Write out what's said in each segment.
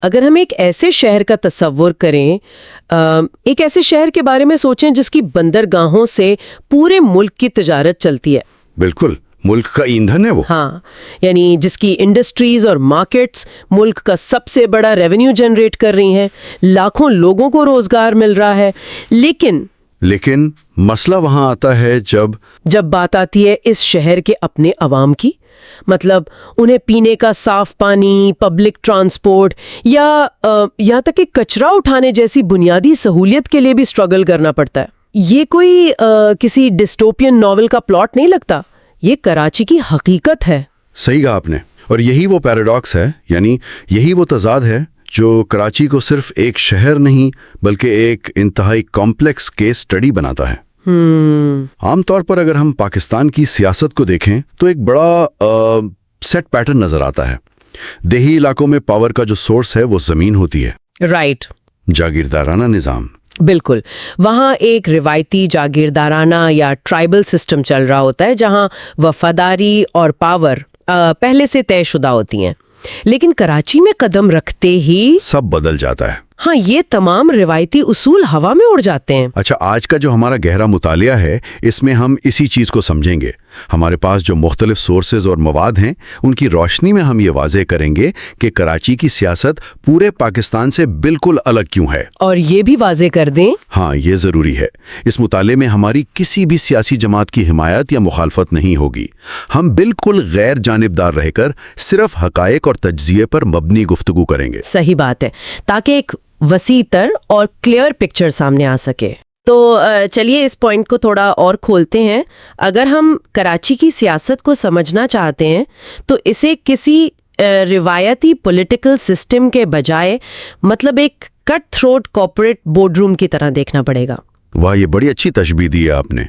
اگر ہم ایک ایسے شہر کا تصور کریں، ایک ایسے شہر کے بارے میں سوچیں جس کی بندرگاہوں سے پورے ملک کی تجارت چلتی ہے۔ بالکل، ملک کا ایندھن ہے وہ۔ ہاں، یعنی جس کی انڈسٹریز اور مارکیٹس ملک کا سب سے بڑا ریونیو جنریٹ کر رہی ہیں، لاکھوں لوگوں کو روزگار مل رہا ہے۔ لیکن مسئلہ وہاں آتا ہے جب بات آتی ہے اس شہر کے اپنے عوام کی، مطلب انہیں پینے کا صاف پانی، پبلک ٹرانسپورٹ یا یہاں تک کہ کچرا اٹھانے جیسی بنیادی سہولیت کے لیے بھی سٹرگل کرنا پڑتا ہے۔ یہ کوئی کسی ڈسٹوپین ناول کا پلاٹ نہیں لگتا، یہ کراچی کی حقیقت ہے۔ صحیح کہا آپ نے، اور یہی وہ پیراڈاکس ہے، یعنی یہی وہ تضاد ہے جو کراچی کو صرف ایک شہر نہیں بلکہ ایک انتہائی کمپلیکس کیس سٹڈی بناتا ہے۔ عام طور پر اگر ہم پاکستان کی سیاست کو دیکھیں تو ایک بڑا سیٹ پیٹرن نظر آتا ہے۔ دیہی علاقوں میں پاور کا جو سورس ہے وہ زمین ہوتی ہے، رائٹ، جاگیردارانہ نظام۔ بالکل، وہاں ایک روایتی جاگیردارانہ یا ٹرائبل سسٹم چل رہا ہوتا ہے جہاں وفاداری اور پاور پہلے سے طے شدہ ہوتی ہیں۔ لیکن کراچی میں قدم رکھتے ہی سب بدل جاتا ہے۔ ہاں، یہ تمام روایتی اصول ہوا میں اڑ جاتے ہیں۔ اچھا، آج کا جو ہمارا گہرا مطالعہ ہے اس میں ہم اسی چیز کو سمجھیں گے۔ ہمارے پاس جو مختلف سورسز اور مواد ہیں ان کی روشنی میں ہم یہ واضح کریں گے کہ کراچی کی سیاست پورے پاکستان سے بالکل الگ کیوں ہے۔ اور یہ بھی واضح کر دیں، ہاں، یہ ضروری ہے، اس مطالعے میں ہماری کسی بھی سیاسی جماعت کی حمایت یا مخالفت نہیں ہوگی۔ ہم بالکل غیر جانبدار رہ کر صرف حقائق اور تجزیے پر مبنی گفتگو کریں گے۔ صحیح بات ہے، تاکہ ایک وسیع تر اور کلیئر پکچر سامنے آ سکے۔ تو چلیے اس پوائنٹ کو تھوڑا اور کھولتے ہیں۔ اگر ہم کراچی کی سیاست کو سمجھنا چاہتے ہیں تو اسے کسی روایتی پولیٹیکل سسٹم کے بجائے مطلب ایک کٹ تھروٹ کارپوریٹ بورڈ روم کی طرح دیکھنا پڑے گا۔ واہ، یہ بڑی اچھی تشبیہ دی ہے آپ نے،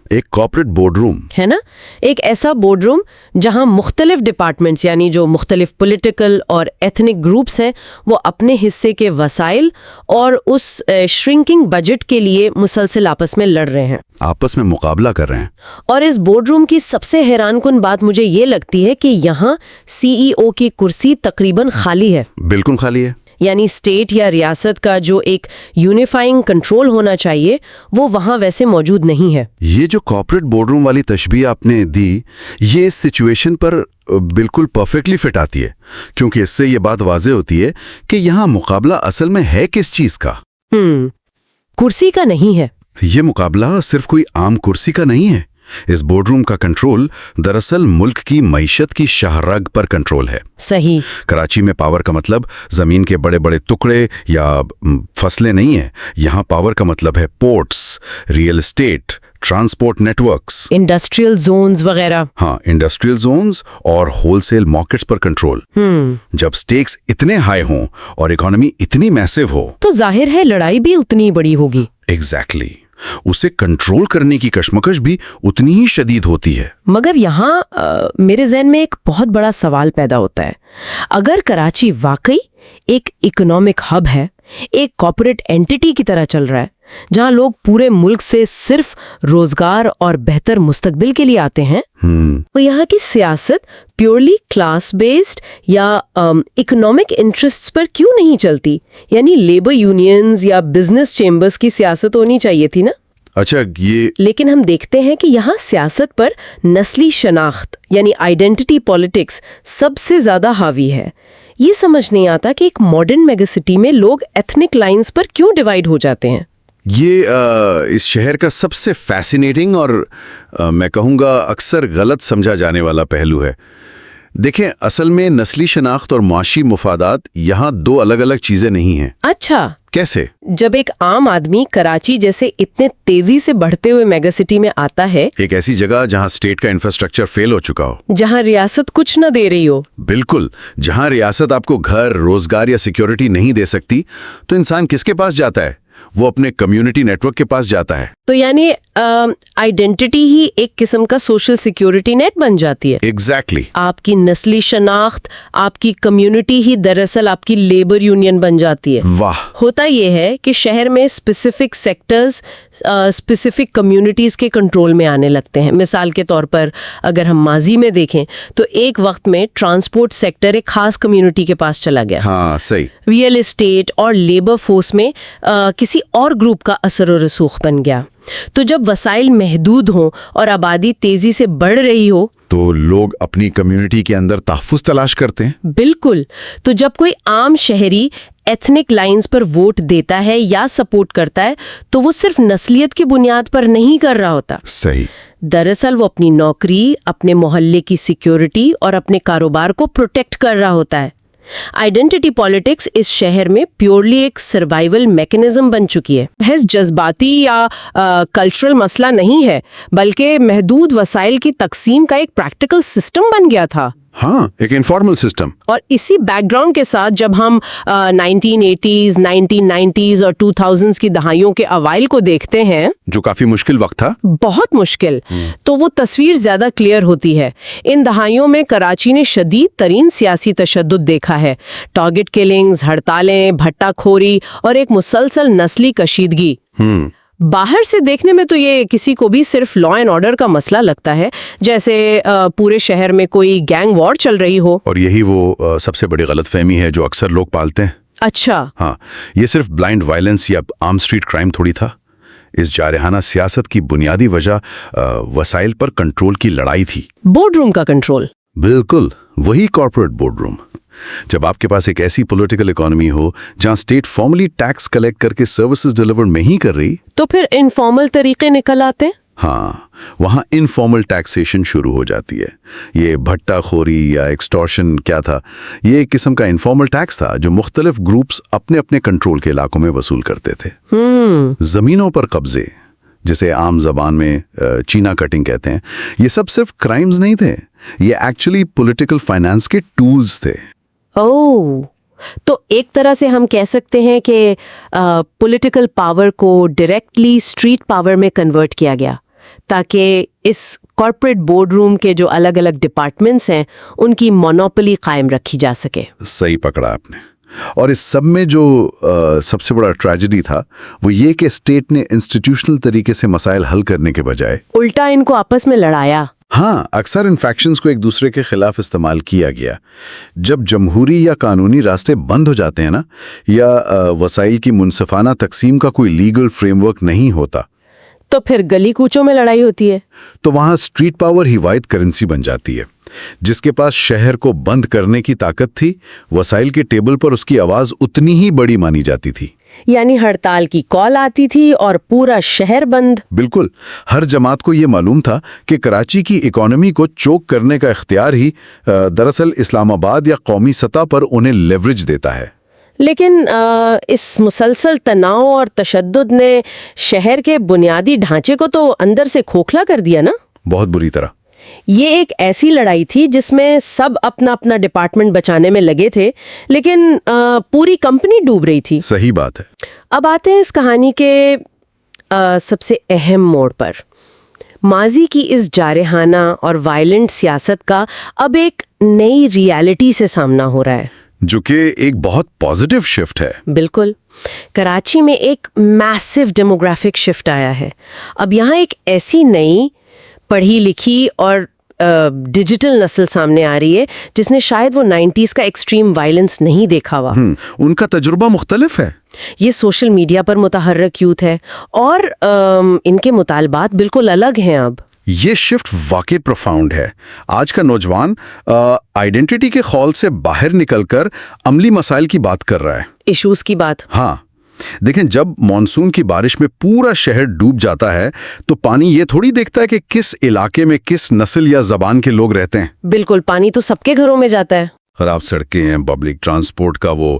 ایک کارپوریٹ بورڈ روم ہے نا، ایک ایسا بورڈ روم جہاں مختلف ڈپارٹمنٹس یعنی جو مختلف پولیٹیکل اور ایتھنک گروپس ہیں وہ اپنے حصے کے وسائل اور اس شرنکنگ بجٹ کے لیے مسلسل آپس میں لڑ رہے ہیں، آپس میں مقابلہ کر رہے ہیں۔ اور اس بورڈ روم کی سب سے حیران کن بات مجھے یہ لگتی ہے کہ یہاں سی ای او کی کرسی تقریباً خالی ہے۔ بالکل خالی ہے، یعنی اسٹیٹ یا ریاست کا جو ایک یونیفائنگ کنٹرول ہونا چاہیے وہ وہاں ویسے موجود نہیں ہے۔ یہ جو کارپوریٹ بورڈ روم والی تشبیہ آپ نے دی، یہ اس سچویشن پر بالکل پرفیکٹلی فٹ آتی ہے، کیونکہ اس سے یہ بات واضح ہوتی ہے کہ یہاں مقابلہ اصل میں ہے کس چیز کا؟ کرسی کا نہیں ہے۔ یہ مقابلہ صرف کوئی عام کرسی کا نہیں ہے۔ اس بورڈ روم کا کنٹرول دراصل ملک کی معیشت کی شاہ رگ پر کنٹرول ہے۔ صحیح۔ کراچی میں پاور کا مطلب زمین کے بڑے بڑے ٹکڑے یا فصلیں نہیں ہیں، یہاں پاور کا مطلب ہے ports, real estate, transport networks, industrial zones وغیرہ۔ ہاں، انڈسٹریل زونز اور ہول سیل مارکیٹس پر کنٹرول۔ جب سٹیکس اتنے ہائی ہوں اور اکانومی اتنی میسو ہو تو ظاہر ہے لڑائی بھی اتنی بڑی ہوگی۔ ایگزیکٹلی، اسے کنٹرول کرنے کی کشمکش بھی اتنی ہی شدید ہوتی ہے۔ مگر یہاں میرے ذہن میں ایک بہت بڑا سوال پیدا ہوتا ہے، اگر کراچی واقعی ایک اکنامک ہب ہے، ایک کارپوریٹ اینٹی کی طرح چل رہا ہے جہاں لوگ پورے ملک سے صرف روزگار اور بہتر مستقبل کے لیے آتے ہیں، وہ یہاں کی سیاست پیورلی کلاس بیسڈ یا اکنامک انٹرسٹس پر کیوں نہیں چلتی؟ یعنی لیبر یونینز یا بزنس چیمبرز کی سیاست ہونی چاہیے تھی نا۔ اچھا، لیکن ہم دیکھتے ہیں کہ یہاں سیاست پر نسلی شناخت یعنی آئیڈینٹی پالیٹکس سب سے زیادہ حاوی ہے۔ یہ سمجھ نہیں آتا کہ ایک ماڈرن میگا سٹی میں لوگ ایتھنک لائنز پر کیوں ڈیوائیڈ ہو جاتے ہیں۔ یہ اس شہر کا سب سے فیسینیٹنگ اور میں کہوں گا اکثر غلط سمجھا جانے والا پہلو ہے۔ دیکھیں، اصل میں نسلی شناخت اور معاشی مفادات یہاں دو الگ الگ چیزیں نہیں ہیں۔ اچھا، کیسے؟ جب ایک عام آدمی کراچی جیسے اتنے تیزی سے بڑھتے ہوئے میگا سٹی میں آتا ہے، ایک ایسی جگہ جہاں اسٹیٹ کا انفراسٹرکچر فیل ہو چکا ہو، جہاں ریاست کچھ نہ دے رہی ہو، بالکل، جہاں ریاست آپ کو گھر، روزگار یا سیکیورٹی نہیں دے سکتی، تو انسان کس کے پاس جاتا ہے؟ وہ اپنے کمیونٹی نیٹ ورک کے پاس جاتا ہے۔ تو یعنی آئیڈینٹی ہی ایک قسم کا سوشل سیکیورٹی نیٹ بن جاتی ہے۔ ایگزیکٹلی۔ آپ کی نسلی شناخت، آپ کی کمیونٹی ہی دراصل آپ کی لیبر یونین بن جاتی ہے۔ واہ! ہوتا یہ ہے کہ شہر میں اسپیسیفک سیکٹرز اسپیسیفک کمیونٹیز کے کنٹرول میں آنے لگتے ہیں۔ مثال کے طور پر اگر ہم ماضی میں دیکھیں تو ایک وقت میں ٹرانسپورٹ سیکٹر ایک خاص کمیونٹی کے پاس چلا گیا۔ ہاں، صحیح۔ ریئل اسٹیٹ اور لیبر فورس میں کسی اور گروپ کا اثر و رسوخ بن گیا. تو جب وسائل محدود ہوں اور آبادی تیزی سے بڑھ رہی ہو تو لوگ اپنی کمیونٹی کے اندر تحفظ تلاش کرتے ہیں. بالکل. تو جب کوئی عام شہری ایتھنک لائنز پر ووٹ دیتا ہے یا سپورٹ کرتا ہے تو وہ صرف نسلیت کی بنیاد پر نہیں کر رہا ہوتا. صحیح. دراصل وہ اپنی نوکری، اپنے محلے کی سیکیورٹی اور اپنے کاروبار کو پروٹیکٹ کر رہا ہوتا ہے. آئیڈینٹی پالیٹکس اس شہر میں پیورلی ایک سروائیول میکنزم بن چکی ہے. محض جذباتی یا کلچرل مسئلہ نہیں ہے، بلکہ محدود وسائل کی تقسیم کا ایک پریکٹیکل سسٹم بن گیا تھا. ہاں، ایک انفارمل سسٹم. اور اسی بیک گراؤنڈ کے ساتھ جب ہم 1980s، 1990s اور 2000s کی دہائیوں کے اوائل کو دیکھتے ہیں، جو کافی مشکل وقت تھا، بہت مشکل، تو وہ تصویر زیادہ کلیئر ہوتی ہے. ان دہائیوں میں کراچی نے شدید ترین سیاسی تشدد دیکھا ہے. ٹارگٹ کلنگز، ہڑتالیں، بھٹا کھوری اور ایک مسلسل نسلی کشیدگی. باہر سے دیکھنے میں تو یہ کسی کو بھی صرف لا اینڈ آرڈر کا مسئلہ لگتا ہے، جیسے پورے شہر میں کوئی گینگ وار چل رہی ہو. اور یہی وہ سب سے بڑی غلط فہمی ہے جو اکثر لوگ پالتے ہیں. اچھا. ہاں، یہ صرف بلائنڈ وائلنس یا عام اسٹریٹ کرائم تھوڑی تھا. اس جارحانہ سیاست کی بنیادی وجہ وسائل پر کنٹرول کی لڑائی تھی. بورڈ روم کا کنٹرول. بالکل، وہی کارپوریٹ بورڈ روم. جب آپ کے پاس ایک ایسی پولیٹیکل اکانومی ہو جہاں اسٹیٹ فارملی ٹیکس کلیکٹ کر کے سروسز ڈیلیور نہیں کر رہی، تو پھر انفارمل طریقے نکل آتے. ہاں، وہاں انفارمل ٹیکسیشن شروع ہو جاتی ہے. یہ بھٹا خوری یا ایکسٹورشن کیا تھا؟ یہ ایک قسم کا انفارمل ٹیکس تھا جو مختلف گروپس اپنے اپنے کنٹرول کے علاقوں میں وصول کرتے تھے. زمینوں پر قبضے، جسے عام زبان میں چینا کٹنگ کہتے ہیں، یہ سب صرف کرائمز نہیں تھے، یہ ایکچولی پولیٹیکل فائنانس کے ٹولز تھے. تو ایک طرح سے ہم کہہ سکتے ہیں کہ پولیٹیکل پاور کو ڈائریکٹلی اسٹریٹ پاور میں کنورٹ کیا گیا تاکہ اس کارپوریٹ بورڈ روم کے جو الگ الگ ڈپارٹمنٹس ہیں ان کی مونوپلی قائم رکھی جا سکے. صحیح پکڑا آپ نے. اور اس سب میں جو سب سے بڑا ٹریجڈی تھا وہ یہ کہ اسٹیٹ نے انسٹیٹیوشنل طریقے سے مسائل حل کرنے کے بجائے الٹا ان کو آپس میں لڑایا. ہاں، اکثر ان فیکشنز کو ایک دوسرے کے خلاف استعمال کیا گیا. جب جمہوری یا قانونی راستے بند ہو جاتے ہیں نا، یا وسائل کی منصفانہ تقسیم کا کوئی لیگل فریم ورک نہیں ہوتا، تو پھر گلی کوچوں میں لڑائی ہوتی ہے. تو وہاں اسٹریٹ پاور ہی واحد کرنسی بن جاتی ہے. جس کے پاس شہر کو بند کرنے کی طاقت تھی، وسائل کے ٹیبل پر اس کی آواز اتنی ہی بڑی مانی جاتی تھی. یعنی ہڑتال کی کال آتی تھی اور پورا شہر بند. بالکل. ہر جماعت کو یہ معلوم تھا کہ کراچی کی اکانومی کو چوک کرنے کا اختیار ہی دراصل اسلام آباد یا قومی سطح پر انہیں لیوریج دیتا ہے. لیکن اس مسلسل تناؤ اور تشدد نے شہر کے بنیادی ڈھانچے کو تو اندر سے کھوکھلا کر دیا نا. بہت بری طرح. یہ ایک ایسی لڑائی تھی جس میں سب اپنا اپنا ڈپارٹمنٹ بچانے میں لگے تھے، لیکن پوری کمپنی ڈوب رہی تھی. صحیح بات ہے. اب آتے ہیں اس کہانی کے سب سے اہم موڑ پر. ماضی کی اس جارحانہ اور وائلنٹ سیاست کا اب ایک نئی ریالٹی سے سامنا ہو رہا ہے، جو کہ ایک بہت پازیٹیو شفٹ ہے. بالکل. کراچی میں ایک میسو ڈیموگرافک شفٹ آیا ہے. اب یہاں ایک ایسی نئی پڑھی لکھی اور ڈیجیٹل نسل سامنے آ رہی ہے جس نے شاید وہ 90s کا ایکسٹریم وائلنس نہیں دیکھا ہوا. ان کا تجربہ مختلف ہے. یہ سوشل میڈیا پر متحرک یوتھ ہے اور ان کے مطالبات بالکل الگ ہیں. اب یہ شفٹ واقعی پروفاؤنڈ ہے. آج کا نوجوان آئیڈینٹی کے خول سے باہر نکل کر عملی مسائل کی بات کر رہا ہے، ایشوز کی بات. ہاں، دیکھیں، جب مانسون کی بارش میں پورا شہر ڈوب جاتا ہے تو پانی یہ تھوڑی دیکھتا ہے کہ کس علاقے میں کس نسل یا زبان کے لوگ رہتے ہیں. بالکل. پانی تو سب کے گھروں میں جاتا ہے. خراب سڑکیں ہیں، پبلک ٹرانسپورٹ کا وہ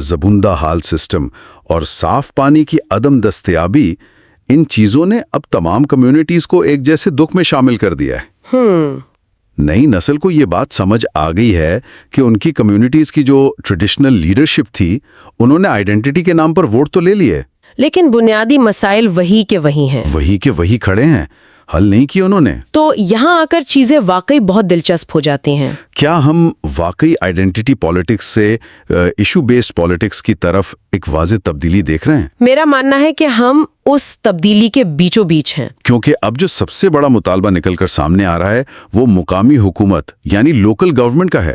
زبوندہ حال سسٹم اور صاف پانی کی عدم دستیابی، ان چیزوں نے اب تمام کمیونٹیز کو ایک جیسے دکھ میں شامل کر دیا ہے. نئی نسل کو یہ بات سمجھ آ گئی ہے کہ ان کی کمیونٹیز کی جو ٹریڈیشنل لیڈرشپ تھی، انہوں نے آئیڈینٹی کے نام پر ووٹ تو لے لیے، لیکن بنیادی مسائل وہی کے وہی ہیں، وہی کے وہی کھڑے ہیں، حل نہیں کی انہوں نے. تو یہاں آ کر چیزیں واقعی بہت دلچسپ ہو جاتی ہیں. کیا ہم واقعی آئیڈینٹی پالیٹکس سے ایشو بیسڈ پالیٹکس کی طرف ایک واضح تبدیلی دیکھ رہے ہیں؟ میرا ماننا ہے کہ ہم اس تبدیلی کے بیچوں بیچ ہیں. کیونکہ اب جو سب سے بڑا مطالبہ نکل کر سامنے آ رہا ہے وہ مقامی حکومت یعنی لوکل گورنمنٹ کا ہے.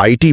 IT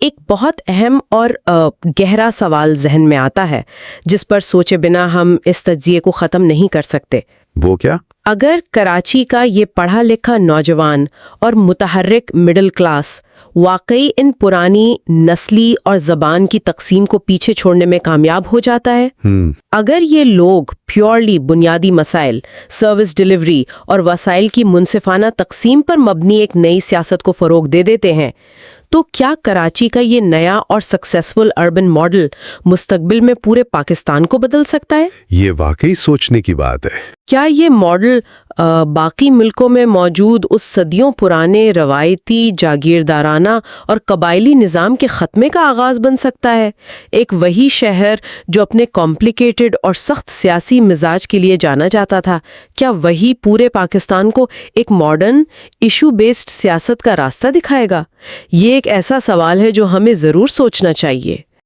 ایک بہت اہم اور گہرا سوال ذہن میں آتا ہے جس پر سوچے بنا ہم اس تجزیے کو ختم نہیں کر سکتے۔ وہ کیا؟ اگر کراچی کا یہ پڑھا لکھا نوجوان اور متحرک مڈل کلاس واقعی ان پرانی نسلی اور زبان کی تقسیم کو پیچھے چھوڑنے میں کامیاب ہو جاتا ہے، اگر یہ لوگ پیورلی بنیادی مسائل، سروس ڈیلیوری اور وسائل کی منصفانہ تقسیم پر مبنی ایک نئی سیاست کو فروغ دے دیتے ہیں، تو کیا کراچی کا یہ نیا اور سکسیسفل اربن ماڈل مستقبل میں پورے پاکستان کو بدل سکتا ہے؟ یہ واقعی سوچنے کی بات ہے۔ کیا یہ ماڈل باقی ملکوں میں موجود اس صدیوں پرانے روایتی جاگیردارانہ اور قبائلی نظام کے خاتمے کا آغاز بن سکتا ہے؟ ایک وہی شہر جو اپنے کمپلیکیٹڈ اور سخت سیاسی مزاج کے لیے جانا جاتا تھا، کیا وہی پورے پاکستان کو ایک ماڈرن ایشو بیسڈ سیاست کا راستہ دکھائے گا؟ یہ ایک ایسا سوال ہے جو ہمیں ضرور سوچنا چاہیے۔